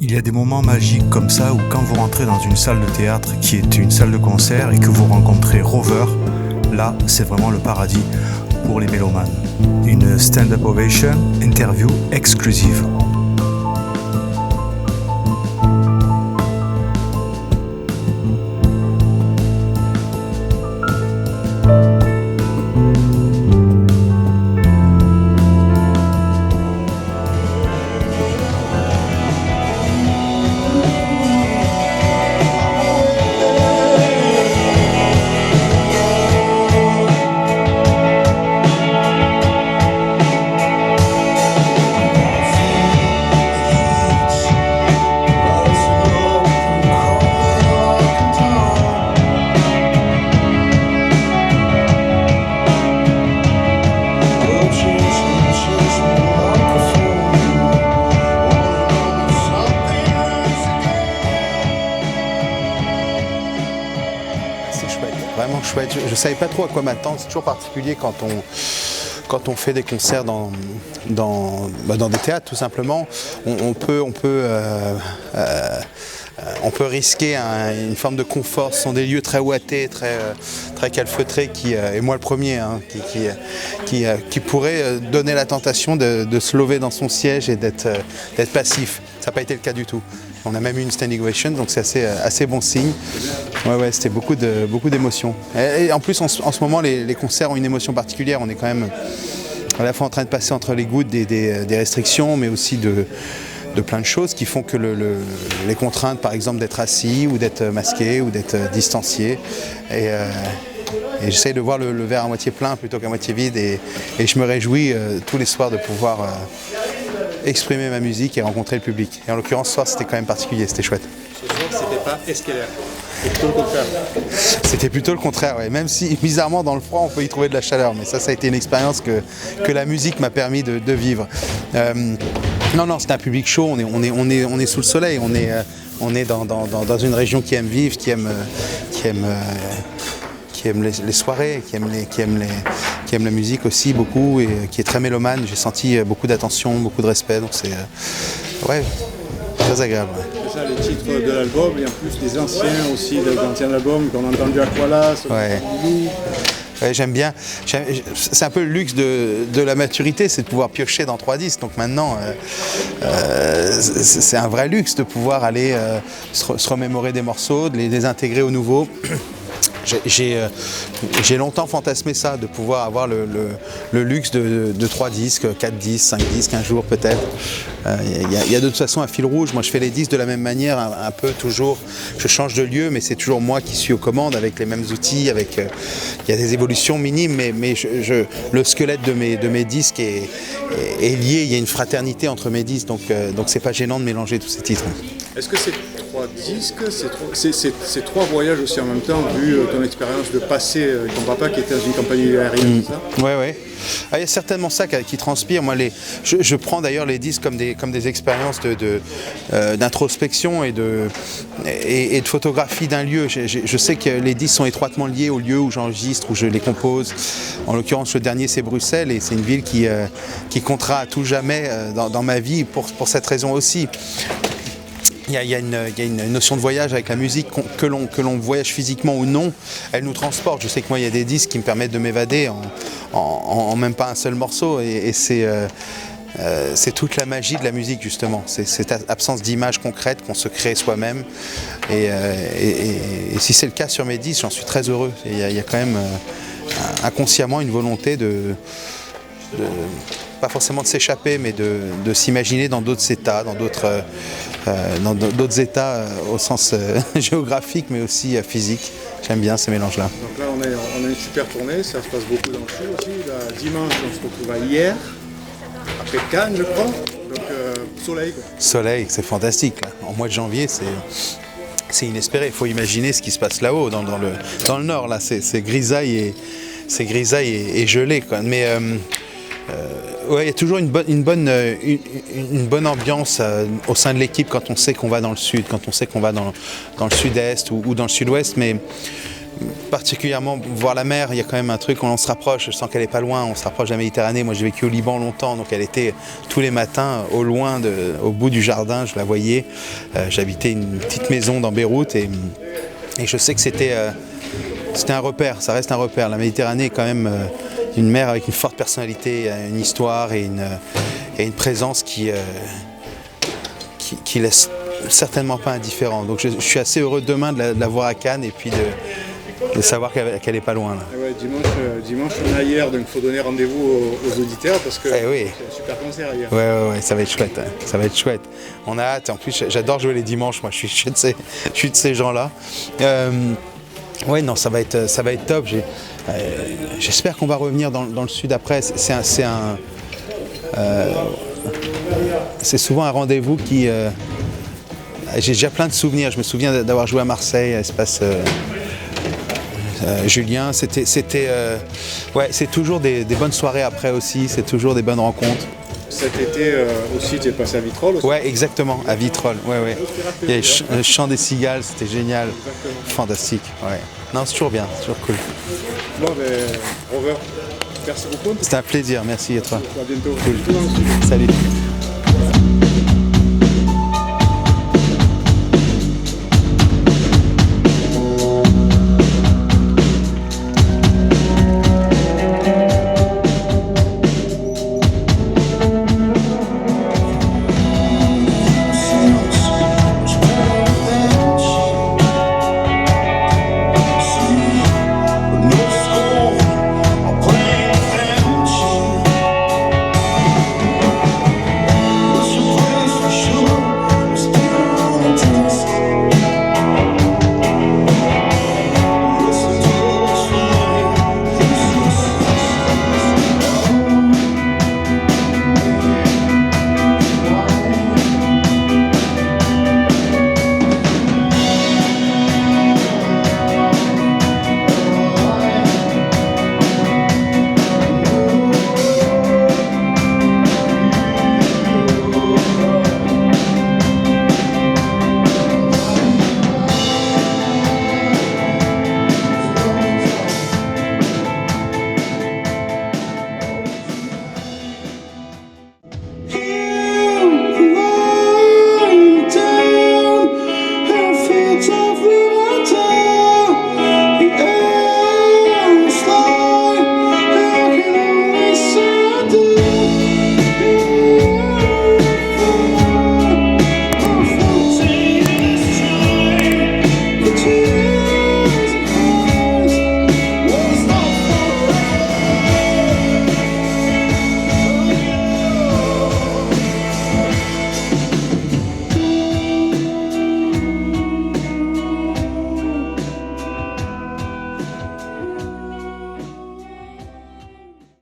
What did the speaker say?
Il y a des moments magiques comme ça où quand vous rentrez dans une salle de théâtre qui est une salle de concert et que vous rencontrez Rover, là c'est vraiment le paradis pour les mélomanes. Une stand-up ovation, interview exclusive. Vraiment chouette. Je ne savais pas trop à quoi m'attendre. C'est toujours particulier quand on fait des concerts dans des théâtres, tout simplement. On peut risquer une forme de confort. Ce sont des lieux très ouatés, très calfeutrés, et moi le premier, qui pourrait donner la tentation de se lever dans son siège et d'être passif. Ça n'a pas été le cas du tout. On a même eu une standing ovation, donc c'est assez bon signe. Ouais, c'était beaucoup d'émotions. Et en plus, en ce moment, les concerts ont une émotion particulière. On est quand même à la fois en train de passer entre les gouttes des restrictions, mais aussi de plein de choses qui font que les contraintes, par exemple, d'être assis ou d'être masqué ou d'être distancié. Et j'essaye de voir le verre à moitié plein plutôt qu'à moitié vide. Et je me réjouis tous les soirs de pouvoir exprimer ma musique et rencontrer le public. Et en l'occurrence, ce soir, c'était quand même particulier, c'était chouette. Ce soir, c'était pas Esquelère. C'était plutôt le contraire. C'était plutôt le contraire, ouais. Même si, bizarrement, dans le froid, on peut y trouver de la chaleur. Mais ça a été une expérience que la musique m'a permis de vivre. Non, c'est un public chaud. On est sous le soleil. On est dans une région qui aime vivre, qui aime les soirées, qui aime la musique aussi beaucoup et qui est très mélomane. J'ai senti beaucoup d'attention, beaucoup de respect. Donc c'est très agréable. Ouais. Déjà les titres de l'album et en plus des anciens aussi, des anciens albums qu'on a entendu Aquala, Ouais, j'aime bien. C'est un peu le luxe de la maturité, c'est de pouvoir piocher dans 3 disques. Donc maintenant, c'est un vrai luxe de pouvoir aller se remémorer des morceaux, de les intégrer au nouveau. J'ai longtemps fantasmé ça, de pouvoir avoir le luxe de 3 disques, 4 disques, 5 disques un jour peut-être. Il y a de toute façon un fil rouge. Moi je fais les disques de la même manière, un peu toujours. Je change de lieu, mais c'est toujours moi qui suis aux commandes avec les mêmes outils. Il y a des évolutions minimes, mais le squelette de mes disques est lié. Il y a une fraternité entre mes disques, donc c'est pas gênant de mélanger tous ces titres. Est-ce que c'est 3 disques, c'est 3 voyages aussi en même temps, vu ton expérience de passer ton papa qui était dans une compagnie aérienne, tout ça? Ouais. Il y a certainement ça qui transpire. Moi, je prends d'ailleurs les disques comme des expériences d'introspection et de photographie d'un lieu. Je sais que les disques sont étroitement liés au lieu où j'enregistre, où je les compose. En l'occurrence, le dernier, c'est Bruxelles, et c'est une ville qui comptera à tout jamais dans ma vie pour cette raison aussi. Il y a une notion de voyage avec la musique, que l'on voyage physiquement ou non, elle nous transporte. Je sais que moi, il y a des disques qui me permettent de m'évader en même pas un seul morceau, et c'est toute la magie de la musique, justement. C'est cette absence d'image concrète qu'on se crée soi-même. Et si c'est le cas sur mes disques, j'en suis très heureux. Il y a quand même inconsciemment une volonté pas forcément de s'échapper, mais de s'imaginer dans d'autres états, dans d'autres états au sens géographique, mais aussi physique. J'aime bien ces mélanges-là. Donc là, on a une super tournée, ça se passe beaucoup dans le sud aussi. Là, dimanche, on se retrouve à hier, après Cannes, je crois. Donc, soleil, quoi. Soleil, c'est fantastique. Là. En mois de janvier, c'est inespéré. Il faut imaginer ce qui se passe là-haut, dans le nord. Là, c'est grisaille et gelé, quoi. Mais il y a toujours une bonne ambiance au sein de l'équipe quand on sait qu'on va dans le sud, quand on sait qu'on va dans le sud-est ou dans le sud-ouest. Mais particulièrement voir la mer, il y a quand même un truc, on se rapproche, je sens qu'elle est pas loin, on se rapproche de la Méditerranée. Moi j'ai vécu au Liban longtemps, donc elle était tous les matins au loin, au bout du jardin, je la voyais. J'habitais une petite maison dans Beyrouth et je sais que c'était un repère, ça reste un repère. La Méditerranée est quand même une mer avec une forte personnalité, une histoire et une présence qui laisse certainement pas indifférent. Donc je suis assez heureux demain de la voir à Cannes et puis de savoir qu'elle est pas loin. Là. Ouais, dimanche on a hier, donc il faut donner rendez-vous aux auditeurs parce que oui. c'est un super concert hier. Ouais, ça va être chouette. Hein. Ça va être chouette. On a hâte. En plus, j'adore jouer les dimanches. Moi, je suis de ces gens-là. Ouais, non, ça va être top. J'espère qu'on va revenir dans le sud après. C'est souvent un rendez-vous qui. J'ai déjà plein de souvenirs. Je me souviens d'avoir joué à Marseille, à Espace Julien. C'est toujours des bonnes soirées après aussi. C'est toujours des bonnes rencontres. Cet été aussi, tu es passé à Vitrolles aussi. Ouais, exactement, à Vitrolles. Ouais. Il y a le chant des cigales, c'était génial. Exactement. Fantastique. Ouais. Non, c'est toujours bien, c'est toujours cool. Bon, Rover, merci beaucoup. C'était un plaisir, merci à toi. À bientôt. Cool. Salut.